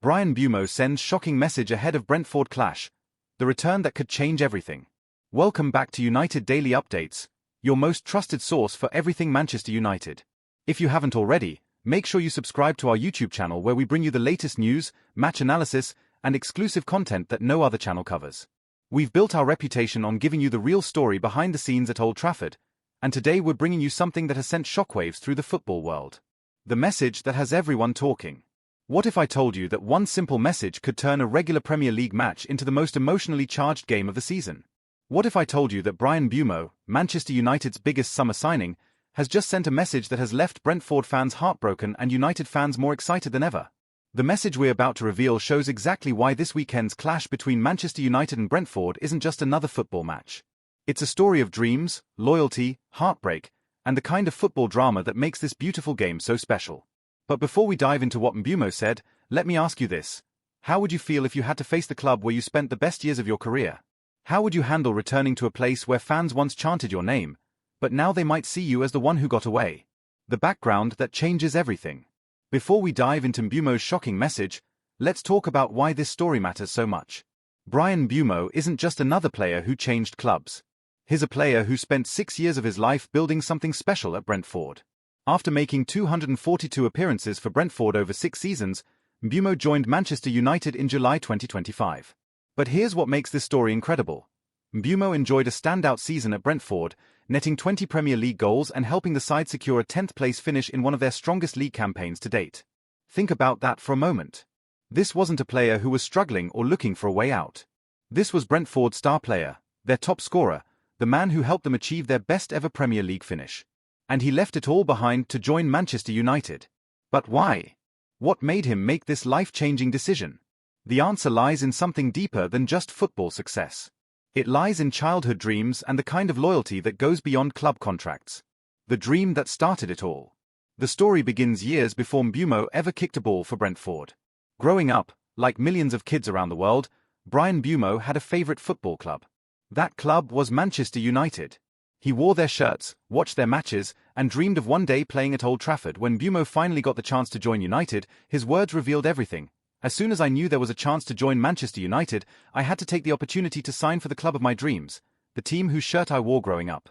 Bryan Mbeumo sends shocking message ahead of Brentford clash, the return that could change everything. Welcome back to United Daily Updates, your most trusted source for everything Manchester United. If you haven't already, make sure you subscribe to our YouTube channel where we bring you the latest news, match analysis, and exclusive content that no other channel covers. We've built our reputation on giving you the real story behind the scenes at Old Trafford, and today we're bringing you something that has sent shockwaves through the football world. The message that has everyone talking. What if I told you that one simple message could turn a regular Premier League match into the most emotionally charged game of the season? What if I told you that Bryan Mbeumo, Manchester United's biggest summer signing, has just sent a message that has left Brentford fans heartbroken and United fans more excited than ever? The message we're about to reveal shows exactly why this weekend's clash between Manchester United and Brentford isn't just another football match. It's a story of dreams, loyalty, heartbreak, and the kind of football drama that makes this beautiful game so special. But before we dive into what Mbeumo said, let me ask you this. How would you feel if you had to face the club where you spent the best years of your career? How would you handle returning to a place where fans once chanted your name, but now they might see you as the one who got away? The background that changes everything. Before we dive into Mbeumo's shocking message, let's talk about why this story matters so much. Bryan Mbeumo isn't just another player who changed clubs. He's a player who spent 6 years of his life building something special at Brentford. After making 242 appearances for Brentford over 6 seasons, Mbeumo joined Manchester United in July 2025. But here's what makes this story incredible. Mbeumo enjoyed a standout season at Brentford, netting 20 Premier League goals and helping the side secure a 10th place finish in one of their strongest league campaigns to date. Think about that for a moment. This wasn't a player who was struggling or looking for a way out. This was Brentford's star player, their top scorer, the man who helped them achieve their best ever Premier League finish. And he left it all behind to join Manchester United. But why? What made him make this life-changing decision? The answer lies in something deeper than just football success. It lies in childhood dreams and the kind of loyalty that goes beyond club contracts. The dream that started it all. The story begins years before Mbeumo ever kicked a ball for Brentford. Growing up, like millions of kids around the world, Bryan Mbeumo had a favourite football club. That club was Manchester United. He wore their shirts, watched their matches, and dreamed of one day playing at Old Trafford. When Mbeumo finally got the chance to join United, his words revealed everything. As soon as I knew there was a chance to join Manchester United, I had to take the opportunity to sign for the club of my dreams, the team whose shirt I wore growing up.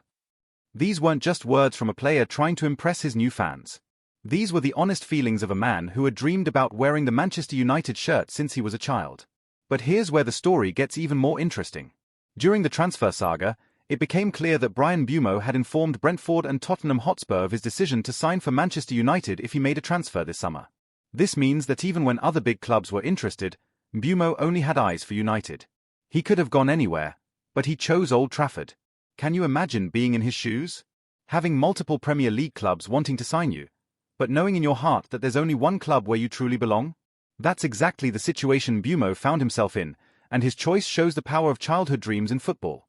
These weren't just words from a player trying to impress his new fans. These were the honest feelings of a man who had dreamed about wearing the Manchester United shirt since he was a child. But here's where the story gets even more interesting. During the transfer saga, it became clear that Bryan Mbeumo had informed Brentford and Tottenham Hotspur of his decision to sign for Manchester United if he made a transfer this summer. This means that even when other big clubs were interested, Mbeumo only had eyes for United. He could have gone anywhere, but he chose Old Trafford. Can you imagine being in his shoes? Having multiple Premier League clubs wanting to sign you, but knowing in your heart that there's only one club where you truly belong? That's exactly the situation Mbeumo found himself in, and his choice shows the power of childhood dreams in football.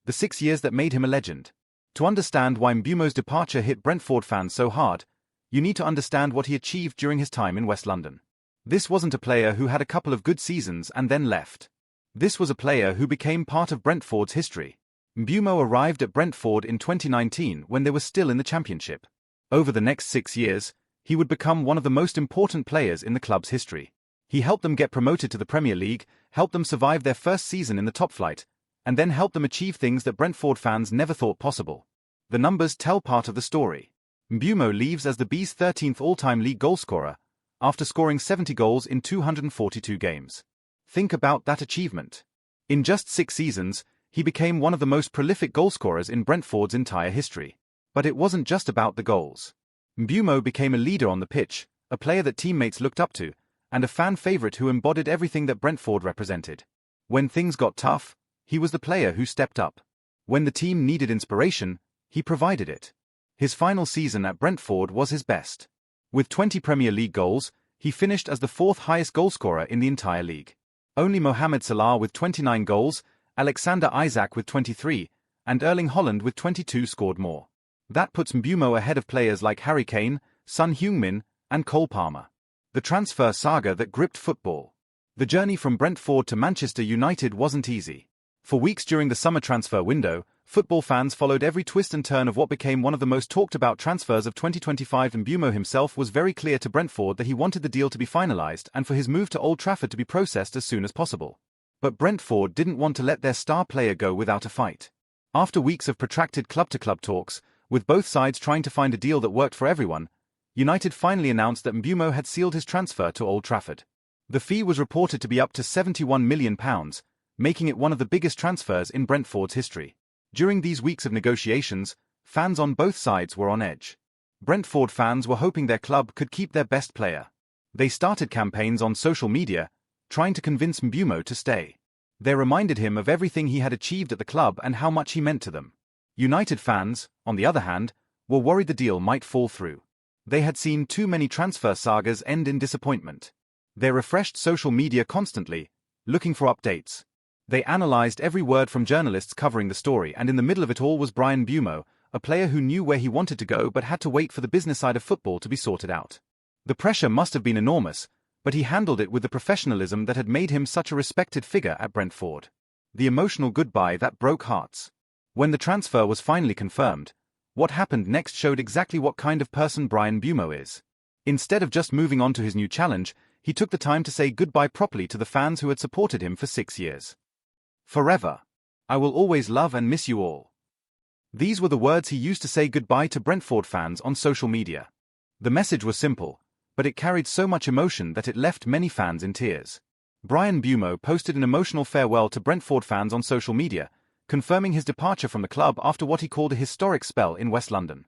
The 6 years that made him a legend. To understand why Mbeumo's departure hit Brentford fans so hard, you need to understand what he achieved during his time in West London. This wasn't a player who had a couple of good seasons and then left. This was a player who became part of Brentford's history. Mbeumo arrived at Brentford in 2019 when they were still in the Championship. Over the next 6 years, he would become one of the most important players in the club's history. He helped them get promoted to the Premier League, helped them survive their first season in the top flight, and then helped them achieve things that Brentford fans never thought possible. The numbers tell part of the story. Mbeumo leaves as the Bees' 13th all-time league goalscorer, after scoring 70 goals in 242 games. Think about that achievement. In just 6 seasons, he became one of the most prolific goalscorers in Brentford's entire history. But it wasn't just about the goals. Mbeumo became a leader on the pitch, a player that teammates looked up to, and a fan favourite who embodied everything that Brentford represented. When things got tough, he was the player who stepped up. When the team needed inspiration, he provided it. His final season at Brentford was his best. With 20 Premier League goals, he finished as the 4th highest goalscorer in the entire league. Only Mohamed Salah with 29 goals, Alexander Isak with 23, and Erling Haaland with 22 scored more. That puts Mbeumo ahead of players like Harry Kane, Son Heung-min, and Cole Palmer. The transfer saga that gripped football. The journey from Brentford to Manchester United wasn't easy. For weeks during the summer transfer window, football fans followed every twist and turn of what became one of the most talked-about transfers of 2025, and Mbeumo himself was very clear to Brentford that he wanted the deal to be finalised and for his move to Old Trafford to be processed as soon as possible. But Brentford didn't want to let their star player go without a fight. After weeks of protracted club-to-club talks, with both sides trying to find a deal that worked for everyone, United finally announced that Mbeumo had sealed his transfer to Old Trafford. The fee was reported to be up to £71 million, making it one of the biggest transfers in Brentford's history. During these weeks of negotiations, fans on both sides were on edge. Brentford fans were hoping their club could keep their best player. They started campaigns on social media, trying to convince Mbeumo to stay. They reminded him of everything he had achieved at the club and how much he meant to them. United fans, on the other hand, were worried the deal might fall through. They had seen too many transfer sagas end in disappointment. They refreshed social media constantly, looking for updates. They analysed every word from journalists covering the story, and in the middle of it all was Bryan Mbeumo, a player who knew where he wanted to go but had to wait for the business side of football to be sorted out. The pressure must have been enormous, but he handled it with the professionalism that had made him such a respected figure at Brentford. The emotional goodbye that broke hearts. When the transfer was finally confirmed, what happened next showed exactly what kind of person Bryan Mbeumo is. Instead of just moving on to his new challenge, he took the time to say goodbye properly to the fans who had supported him for 6 years. Forever. I will always love and miss you all. These were the words he used to say goodbye to Brentford fans on social media. The message was simple, but it carried so much emotion that it left many fans in tears. Bryan Mbeumo posted an emotional farewell to Brentford fans on social media, confirming his departure from the club after what he called a historic spell in West London.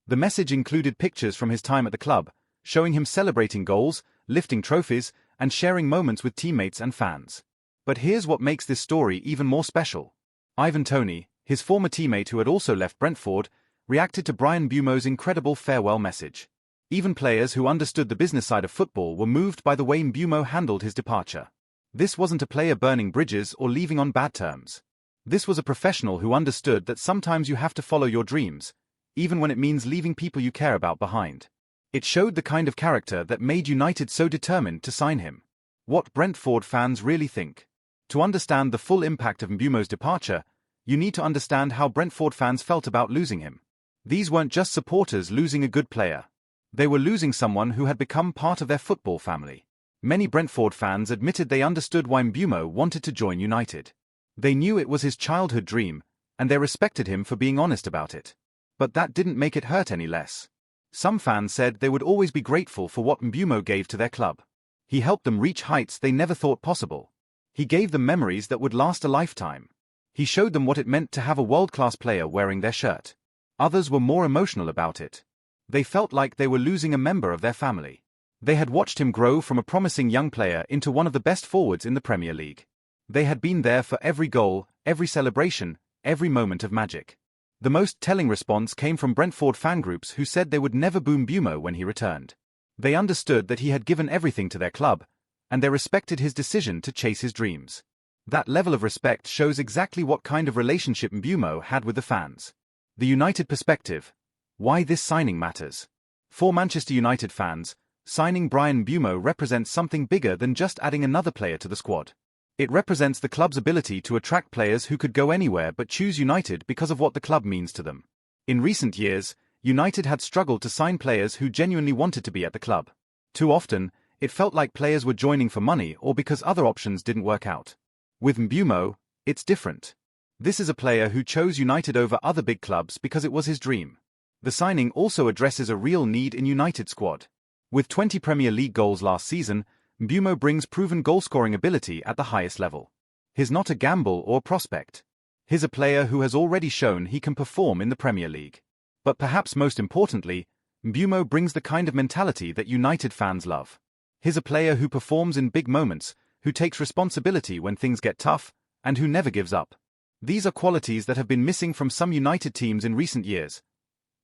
The message included pictures from his time at the club, showing him celebrating goals, lifting trophies, and sharing moments with teammates and fans. But here's what makes this story even more special. Ivan Toney, his former teammate who had also left Brentford, reacted to Bryan Mbeumo's incredible farewell message. Even players who understood the business side of football were moved by the way Mbeumo handled his departure. This wasn't a player burning bridges or leaving on bad terms. This was a professional who understood that sometimes you have to follow your dreams, even when it means leaving people you care about behind. It showed the kind of character that made United so determined to sign him. What Brentford fans really think. To understand the full impact of Mbeumo's departure, you need to understand how Brentford fans felt about losing him. These weren't just supporters losing a good player. They were losing someone who had become part of their football family. Many Brentford fans admitted they understood why Mbeumo wanted to join United. They knew it was his childhood dream, and they respected him for being honest about it. But that didn't make it hurt any less. Some fans said they would always be grateful for what Mbeumo gave to their club. He helped them reach heights they never thought possible. He gave them memories that would last a lifetime. He showed them what it meant to have a world-class player wearing their shirt. Others were more emotional about it. They felt like they were losing a member of their family. They had watched him grow from a promising young player into one of the best forwards in the Premier League. They had been there for every goal, every celebration, every moment of magic. The most telling response came from Brentford fan groups who said they would never boo Mbeumo when he returned. They understood that he had given everything to their club, and they respected his decision to chase his dreams. That level of respect shows exactly what kind of relationship Mbeumo had with the fans. The United perspective. Why this signing matters. For Manchester United fans, signing Bryan Mbeumo represents something bigger than just adding another player to the squad. It represents the club's ability to attract players who could go anywhere but choose United because of what the club means to them. In recent years, United had struggled to sign players who genuinely wanted to be at the club. Too often, it felt like players were joining for money or because other options didn't work out. With Mbeumo, it's different. This is a player who chose United over other big clubs because it was his dream. The signing also addresses a real need in United's squad. With 20 Premier League goals last season, Mbeumo brings proven goal-scoring ability at the highest level. He's not a gamble or prospect. He's a player who has already shown he can perform in the Premier League. But perhaps most importantly, Mbeumo brings the kind of mentality that United fans love. He's a player who performs in big moments, who takes responsibility when things get tough, and who never gives up. These are qualities that have been missing from some United teams in recent years.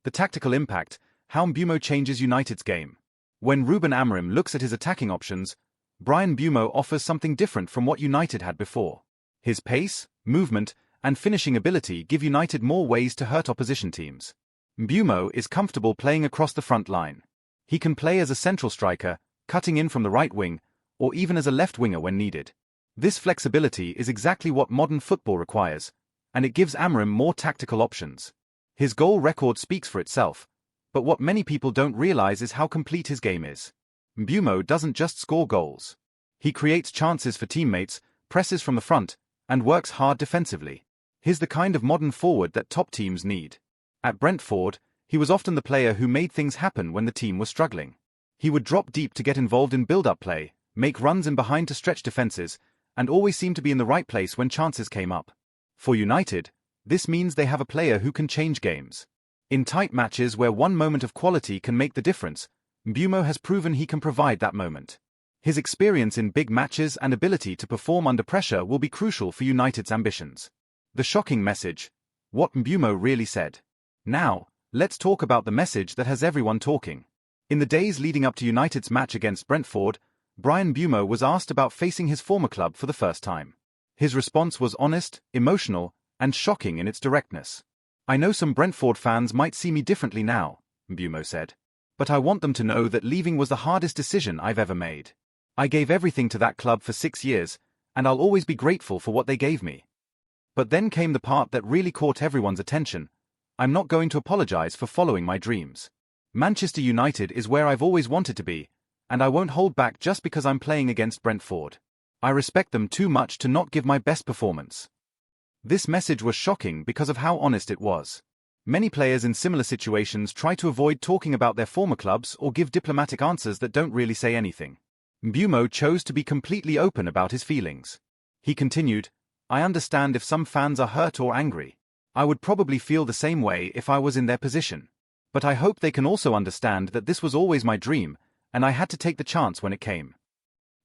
The tactical impact, how Mbeumo changes United's game. When Ruben Amorim looks at his attacking options, Bryan Mbeumo offers something different from what United had before. His pace, movement, and finishing ability give United more ways to hurt opposition teams. Mbeumo is comfortable playing across the front line. He can play as a central striker, cutting in from the right wing, or even as a left winger when needed. This flexibility is exactly what modern football requires, and it gives Amorim more tactical options. His goal record speaks for itself, but what many people don't realize is how complete his game is. Mbeumo doesn't just score goals. He creates chances for teammates, presses from the front, and works hard defensively. He's the kind of modern forward that top teams need. At Brentford, he was often the player who made things happen when the team was struggling. He would drop deep to get involved in build-up play, make runs in behind to stretch defenses, and always seem to be in the right place when chances came up. For United, this means they have a player who can change games. In tight matches where one moment of quality can make the difference, Mbeumo has proven he can provide that moment. His experience in big matches and ability to perform under pressure will be crucial for United's ambitions. The shocking message: what Mbeumo really said. Now, let's talk about the message that has everyone talking. In the days leading up to United's match against Brentford, Bryan Mbeumo was asked about facing his former club for the first time. His response was honest, emotional, and shocking in its directness. "I know some Brentford fans might see me differently now," Mbeumo said. "But I want them to know that leaving was the hardest decision I've ever made. I gave everything to that club for 6 years, and I'll always be grateful for what they gave me." But then came the part that really caught everyone's attention: "I'm not going to apologize for following my dreams. Manchester United is where I've always wanted to be, and I won't hold back just because I'm playing against Brentford. I respect them too much to not give my best performance." This message was shocking because of how honest it was. Many players in similar situations try to avoid talking about their former clubs or give diplomatic answers that don't really say anything. Mbeumo chose to be completely open about his feelings. He continued, "I understand if some fans are hurt or angry. I would probably feel the same way if I was in their position. But I hope they can also understand that this was always my dream, and I had to take the chance when it came."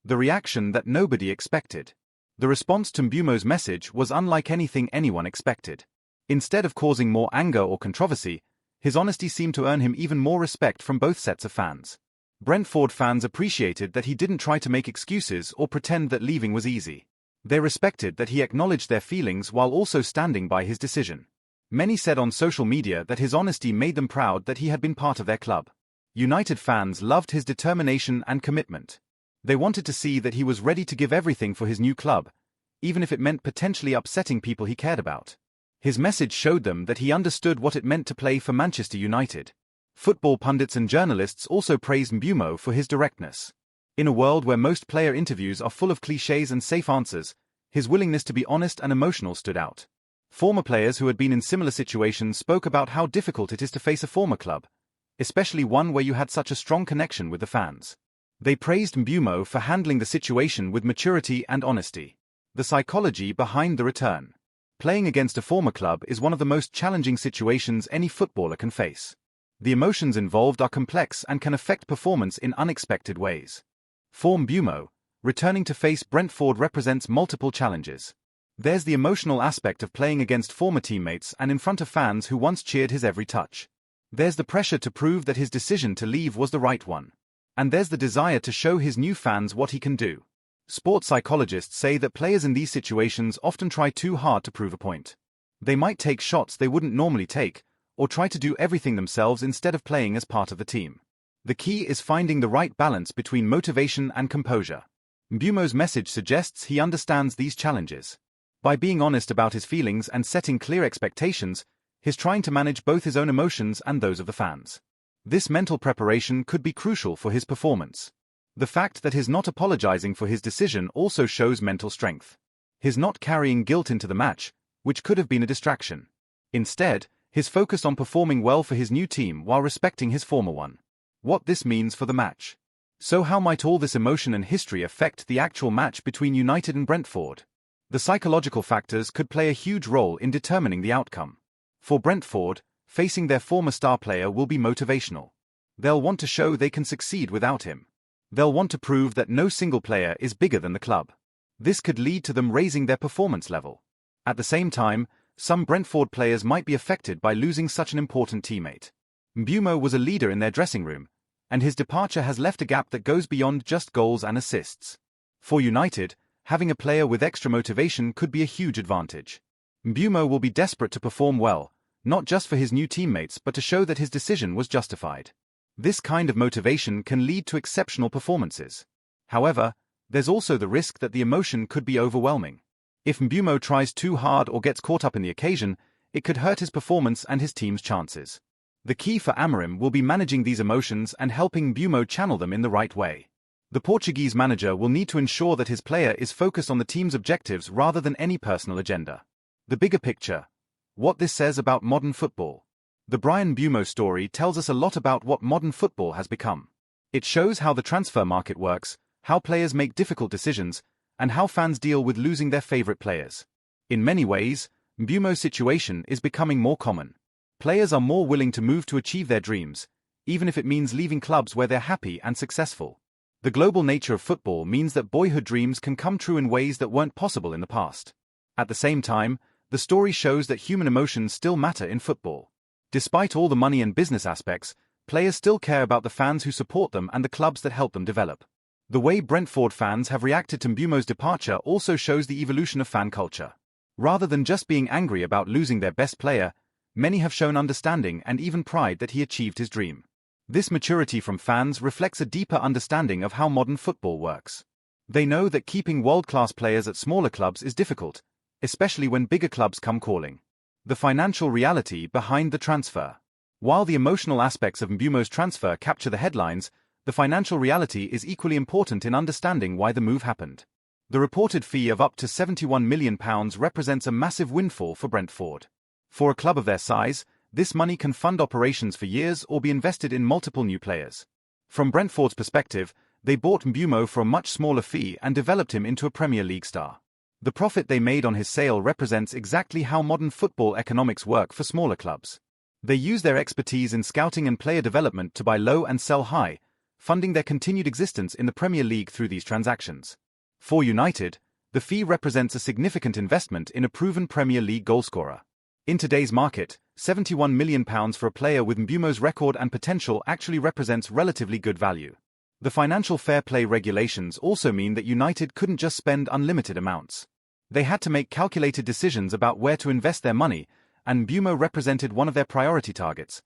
The reaction that nobody expected. The response to Mbeumo's message was unlike anything anyone expected. Instead of causing more anger or controversy, his honesty seemed to earn him even more respect from both sets of fans. Brentford fans appreciated that he didn't try to make excuses or pretend that leaving was easy. They respected that he acknowledged their feelings while also standing by his decision. Many said on social media that his honesty made them proud that he had been part of their club. United fans loved his determination and commitment. They wanted to see that he was ready to give everything for his new club, even if it meant potentially upsetting people he cared about. His message showed them that he understood what it meant to play for Manchester United. Football pundits and journalists also praised Mbeumo for his directness. In a world where most player interviews are full of clichés and safe answers, his willingness to be honest and emotional stood out. Former players who had been in similar situations spoke about how difficult it is to face a former club, especially one where you had such a strong connection with the fans. They praised Mbeumo for handling the situation with maturity and honesty. The psychology behind the return. Playing against a former club is one of the most challenging situations any footballer can face. The emotions involved are complex and can affect performance in unexpected ways. For Mbeumo, returning to face Brentford represents multiple challenges. There's the emotional aspect of playing against former teammates and in front of fans who once cheered his every touch. There's the pressure to prove that his decision to leave was the right one. And there's the desire to show his new fans what he can do. Sports psychologists say that players in these situations often try too hard to prove a point. They might take shots they wouldn't normally take, or try to do everything themselves instead of playing as part of the team. The key is finding the right balance between motivation and composure. Mbeumo's message suggests he understands these challenges. By being honest about his feelings and setting clear expectations, he's trying to manage both his own emotions and those of the fans. This mental preparation could be crucial for his performance. The fact that he's not apologizing for his decision also shows mental strength. He's not carrying guilt into the match, which could have been a distraction. Instead, he's focused on performing well for his new team while respecting his former one. What this means for the match. So how might all this emotion and history affect the actual match between United and Brentford? The psychological factors could play a huge role in determining the outcome. For Brentford, facing their former star player will be motivational. They'll want to show they can succeed without him. They'll want to prove that no single player is bigger than the club. This could lead to them raising their performance level. At the same time, some Brentford players might be affected by losing such an important teammate. Mbeumo was a leader in their dressing room, and his departure has left a gap that goes beyond just goals and assists. For United, having a player with extra motivation could be a huge advantage. Mbeumo will be desperate to perform well, not just for his new teammates but to show that his decision was justified. This kind of motivation can lead to exceptional performances. However, there's also the risk that the emotion could be overwhelming. If Mbeumo tries too hard or gets caught up in the occasion, it could hurt his performance and his team's chances. The key for Amorim will be managing these emotions and helping Mbeumo channel them in the right way. The Portuguese manager will need to ensure that his player is focused on the team's objectives rather than any personal agenda. The bigger picture. What this says about modern football. The Bryan Mbeumo story tells us a lot about what modern football has become. It shows how the transfer market works, how players make difficult decisions, and how fans deal with losing their favorite players. In many ways, Mbeumo's situation is becoming more common. Players are more willing to move to achieve their dreams, even if it means leaving clubs where they're happy and successful. The global nature of football means that boyhood dreams can come true in ways that weren't possible in the past. At the same time, the story shows that human emotions still matter in football. Despite all the money and business aspects, players still care about the fans who support them and the clubs that help them develop. The way Brentford fans have reacted to Mbeumo's departure also shows the evolution of fan culture. Rather than just being angry about losing their best player, many have shown understanding and even pride that he achieved his dream. This maturity from fans reflects a deeper understanding of how modern football works. They know that keeping world-class players at smaller clubs is difficult, especially when bigger clubs come calling. The financial reality behind the transfer. While the emotional aspects of Mbeumo's transfer capture the headlines, the financial reality is equally important in understanding why the move happened. The reported fee of up to £71 million represents a massive windfall for Brentford. For a club of their size, this money can fund operations for years or be invested in multiple new players. From Brentford's perspective, they bought Mbeumo for a much smaller fee and developed him into a Premier League star. The profit they made on his sale represents exactly how modern football economics work for smaller clubs. They use their expertise in scouting and player development to buy low and sell high, funding their continued existence in the Premier League through these transactions. For United, the fee represents a significant investment in a proven Premier League goalscorer. In today's market, £71 million for a player with Mbeumo's record and potential actually represents relatively good value. The financial fair play regulations also mean that United couldn't just spend unlimited amounts. They had to make calculated decisions about where to invest their money, and Mbeumo represented one of their priority targets.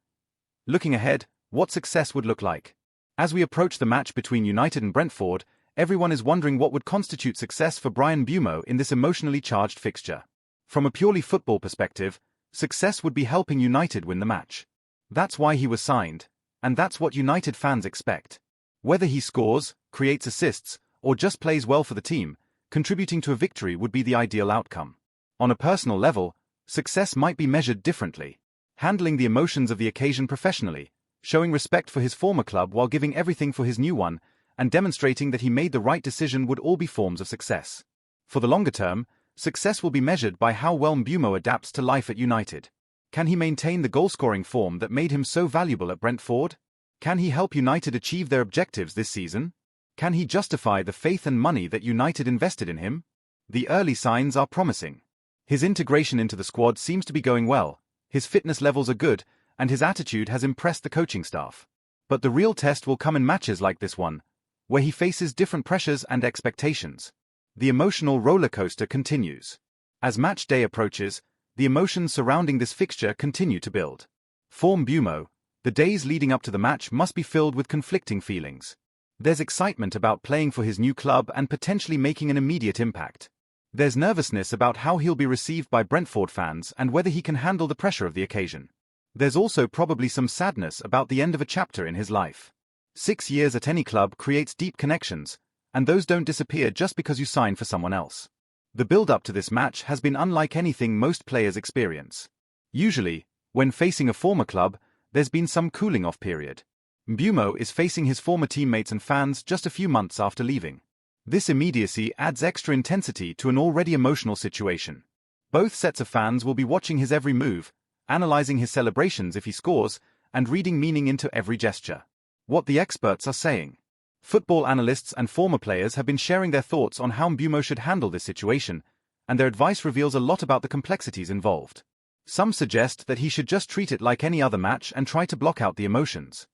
Looking ahead, what success would look like. As we approach the match between United and Brentford, everyone is wondering what would constitute success for Bryan Mbeumo in this emotionally charged fixture. From a purely football perspective, success would be helping United win the match. That's why he was signed, and that's what United fans expect. Whether he scores, creates assists, or just plays well for the team, contributing to a victory would be the ideal outcome. On a personal level, success might be measured differently. Handling the emotions of the occasion professionally, showing respect for his former club while giving everything for his new one, and demonstrating that he made the right decision would all be forms of success. For the longer term, success will be measured by how well Mbeumo adapts to life at United. Can he maintain the goal-scoring form that made him so valuable at Brentford? Can he help United achieve their objectives this season? Can he justify the faith and money that United invested in him? The early signs are promising. His integration into the squad seems to be going well, his fitness levels are good, and his attitude has impressed the coaching staff. But the real test will come in matches like this one, where he faces different pressures and expectations. The emotional roller coaster continues. As match day approaches, the emotions surrounding this fixture continue to build. For Mbeumo, the days leading up to the match must be filled with conflicting feelings. There's excitement about playing for his new club and potentially making an immediate impact. There's nervousness about how he'll be received by Brentford fans and whether he can handle the pressure of the occasion. There's also probably some sadness about the end of a chapter in his life. 6 years at any club creates deep connections, and those don't disappear just because you sign for someone else. The build-up to this match has been unlike anything most players experience. Usually, when facing a former club, there's been some cooling-off period. Mbeumo is facing his former teammates and fans just a few months after leaving. This immediacy adds extra intensity to an already emotional situation. Both sets of fans will be watching his every move, analyzing his celebrations if he scores, and reading meaning into every gesture. What the experts are saying. Football analysts and former players have been sharing their thoughts on how Mbeumo should handle this situation, and their advice reveals a lot about the complexities involved. Some suggest that he should just treat it like any other match and try to block out the emotions.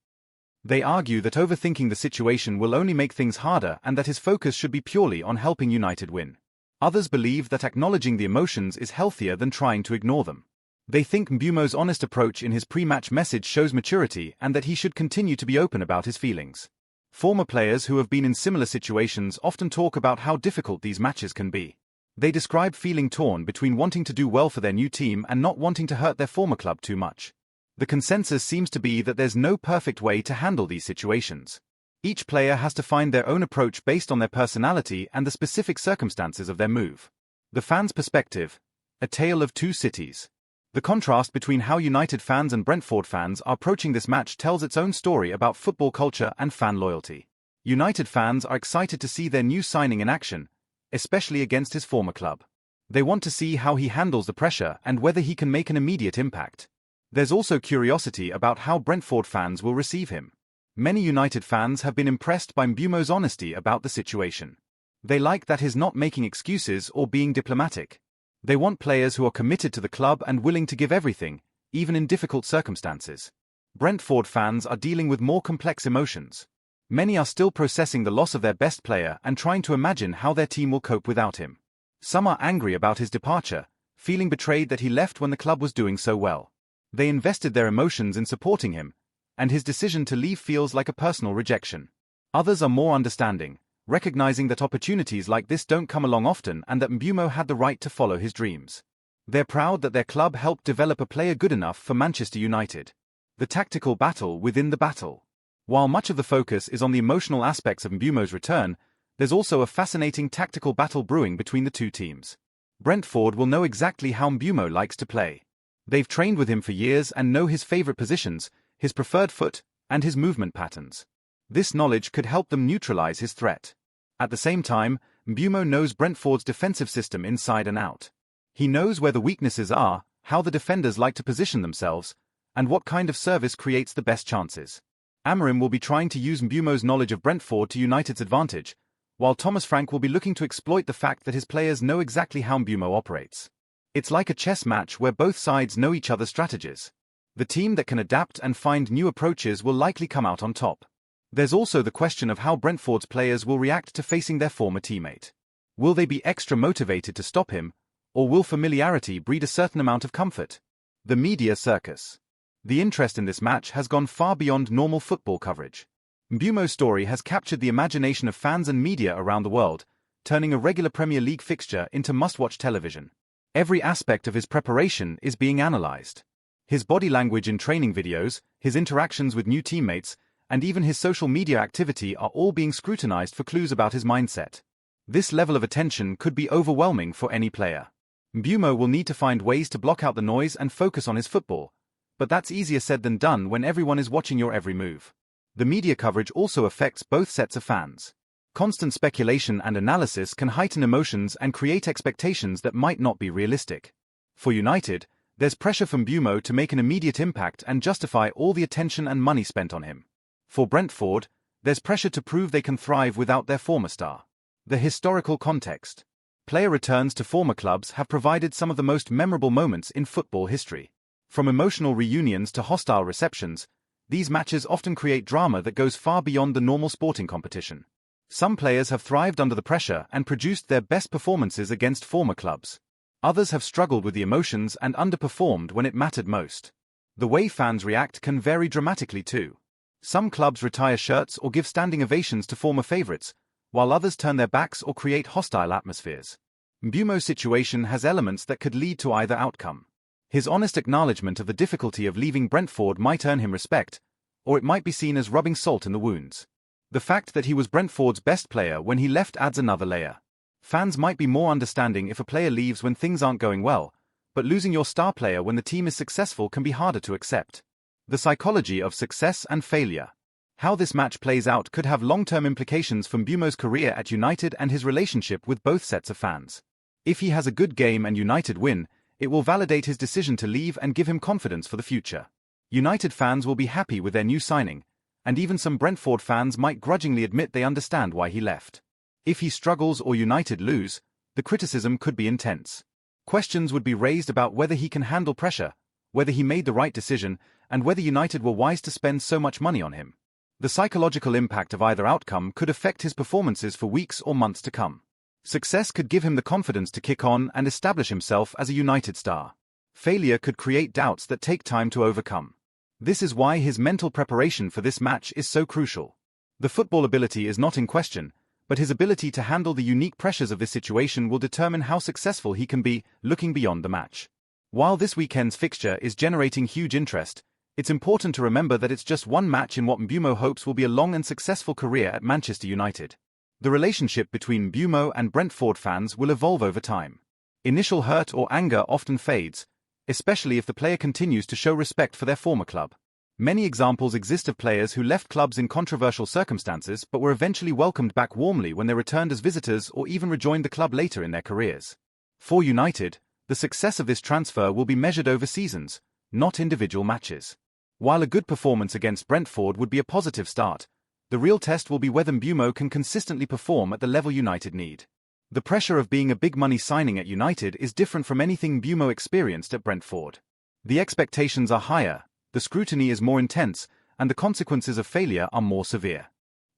They argue that overthinking the situation will only make things harder and that his focus should be purely on helping United win. Others believe that acknowledging the emotions is healthier than trying to ignore them. They think Mbeumo's honest approach in his pre-match message shows maturity and that he should continue to be open about his feelings. Former players who have been in similar situations often talk about how difficult these matches can be. They describe feeling torn between wanting to do well for their new team and not wanting to hurt their former club too much. The consensus seems to be that there's no perfect way to handle these situations. Each player has to find their own approach based on their personality and the specific circumstances of their move. The fans' perspective: a tale of two cities. The contrast between how United fans and Brentford fans are approaching this match tells its own story about football culture and fan loyalty. United fans are excited to see their new signing in action, especially against his former club. They want to see how he handles the pressure and whether he can make an immediate impact. There's also curiosity about how Brentford fans will receive him. Many United fans have been impressed by Mbeumo's honesty about the situation. They like that he's not making excuses or being diplomatic. They want players who are committed to the club and willing to give everything, even in difficult circumstances. Brentford fans are dealing with more complex emotions. Many are still processing the loss of their best player and trying to imagine how their team will cope without him. Some are angry about his departure, feeling betrayed that he left when the club was doing so well. They invested their emotions in supporting him, and his decision to leave feels like a personal rejection. Others are more understanding, recognizing that opportunities like this don't come along often and that Mbeumo had the right to follow his dreams. They're proud that their club helped develop a player good enough for Manchester United. The tactical battle within the battle. While much of the focus is on the emotional aspects of Mbeumo's return, there's also a fascinating tactical battle brewing between the two teams. Brentford will know exactly how Mbeumo likes to play. They've trained with him for years and know his favorite positions, his preferred foot, and his movement patterns. This knowledge could help them neutralize his threat. At the same time, Mbeumo knows Brentford's defensive system inside and out. He knows where the weaknesses are, how the defenders like to position themselves, and what kind of service creates the best chances. Amorim will be trying to use Mbeumo's knowledge of Brentford to United's advantage, while Thomas Frank will be looking to exploit the fact that his players know exactly how Mbeumo operates. It's like a chess match where both sides know each other's strategies. The team that can adapt and find new approaches will likely come out on top. There's also the question of how Brentford's players will react to facing their former teammate. Will they be extra motivated to stop him, or will familiarity breed a certain amount of comfort? The media circus. The interest in this match has gone far beyond normal football coverage. Mbeumo's story has captured the imagination of fans and media around the world, turning a regular Premier League fixture into must-watch television. Every aspect of his preparation is being analyzed. His body language in training videos, his interactions with new teammates, and even his social media activity are all being scrutinized for clues about his mindset. This level of attention could be overwhelming for any player. Mbeumo will need to find ways to block out the noise and focus on his football, but that's easier said than done when everyone is watching your every move. The media coverage also affects both sets of fans. Constant speculation and analysis can heighten emotions and create expectations that might not be realistic. For United, there's pressure from Mbeumo to make an immediate impact and justify all the attention and money spent on him. For Brentford, there's pressure to prove they can thrive without their former star. The historical context. Player returns to former clubs have provided some of the most memorable moments in football history. From emotional reunions to hostile receptions, these matches often create drama that goes far beyond the normal sporting competition. Some players have thrived under the pressure and produced their best performances against former clubs. Others have struggled with the emotions and underperformed when it mattered most. The way fans react can vary dramatically too. Some clubs retire shirts or give standing ovations to former favorites, while others turn their backs or create hostile atmospheres. Mbeumo's situation has elements that could lead to either outcome. His honest acknowledgement of the difficulty of leaving Brentford might earn him respect, or it might be seen as rubbing salt in the wounds. The fact that he was Brentford's best player when he left adds another layer. Fans might be more understanding if a player leaves when things aren't going well, but losing your star player when the team is successful can be harder to accept. The psychology of success and failure. How this match plays out could have long-term implications for Mbeumo's career at United and his relationship with both sets of fans. If he has a good game and United win, it will validate his decision to leave and give him confidence for the future. United fans will be happy with their new signing, and even some Brentford fans might grudgingly admit they understand why he left. If he struggles or United lose, the criticism could be intense. Questions would be raised about whether he can handle pressure, whether he made the right decision, and whether United were wise to spend so much money on him. The psychological impact of either outcome could affect his performances for weeks or months to come. Success could give him the confidence to kick on and establish himself as a United star. Failure could create doubts that take time to overcome. This is why his mental preparation for this match is so crucial. The football ability is not in question, but his ability to handle the unique pressures of this situation will determine how successful he can be, looking beyond the match. While this weekend's fixture is generating huge interest, it's important to remember that it's just one match in what Mbeumo hopes will be a long and successful career at Manchester United. The relationship between Mbeumo and Brentford fans will evolve over time. Initial hurt or anger often fades, especially if the player continues to show respect for their former club. Many examples exist of players who left clubs in controversial circumstances but were eventually welcomed back warmly when they returned as visitors or even rejoined the club later in their careers. For United, the success of this transfer will be measured over seasons, not individual matches. While a good performance against Brentford would be a positive start, the real test will be whether Mbeumo can consistently perform at the level United need. The pressure of being a big-money signing at United is different from anything Mbeumo experienced at Brentford. The expectations are higher, the scrutiny is more intense, and the consequences of failure are more severe.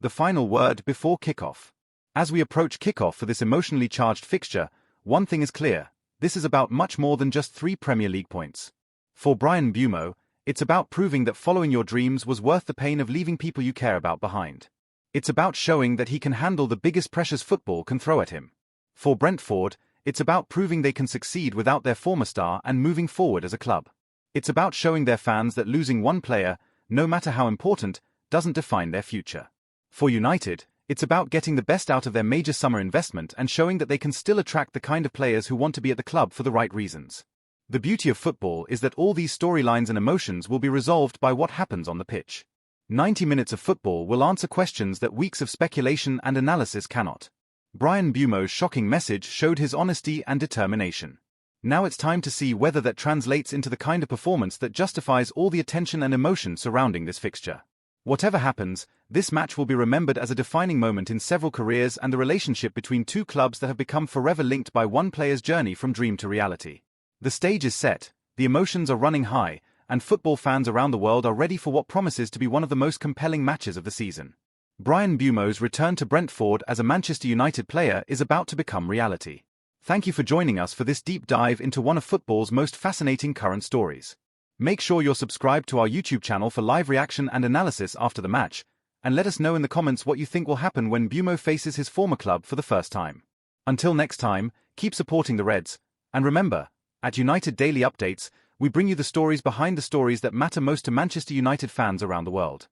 The final word before kickoff. As we approach kickoff for this emotionally charged fixture, one thing is clear: this is about much more than just 3 Premier League points. For Bryan Mbeumo, it's about proving that following your dreams was worth the pain of leaving people you care about behind. It's about showing that he can handle the biggest pressures football can throw at him. For Brentford, it's about proving they can succeed without their former star and moving forward as a club. It's about showing their fans that losing one player, no matter how important, doesn't define their future. For United, it's about getting the best out of their major summer investment and showing that they can still attract the kind of players who want to be at the club for the right reasons. The beauty of football is that all these storylines and emotions will be resolved by what happens on the pitch. 90 minutes of football will answer questions that weeks of speculation and analysis cannot. Bryan Mbeumo's shocking message showed his honesty and determination. Now it's time to see whether that translates into the kind of performance that justifies all the attention and emotion surrounding this fixture. Whatever happens, this match will be remembered as a defining moment in several careers and the relationship between two clubs that have become forever linked by one player's journey from dream to reality. The stage is set, the emotions are running high, and football fans around the world are ready for what promises to be one of the most compelling matches of the season. Bryan Mbeumo's return to Brentford as a Manchester United player is about to become reality. Thank you for joining us for this deep dive into one of football's most fascinating current stories. Make sure you're subscribed to our YouTube channel for live reaction and analysis after the match, and let us know in the comments what you think will happen when Mbeumo faces his former club for the first time. Until next time, keep supporting the Reds, and remember, at United Daily Updates, we bring you the stories behind the stories that matter most to Manchester United fans around the world.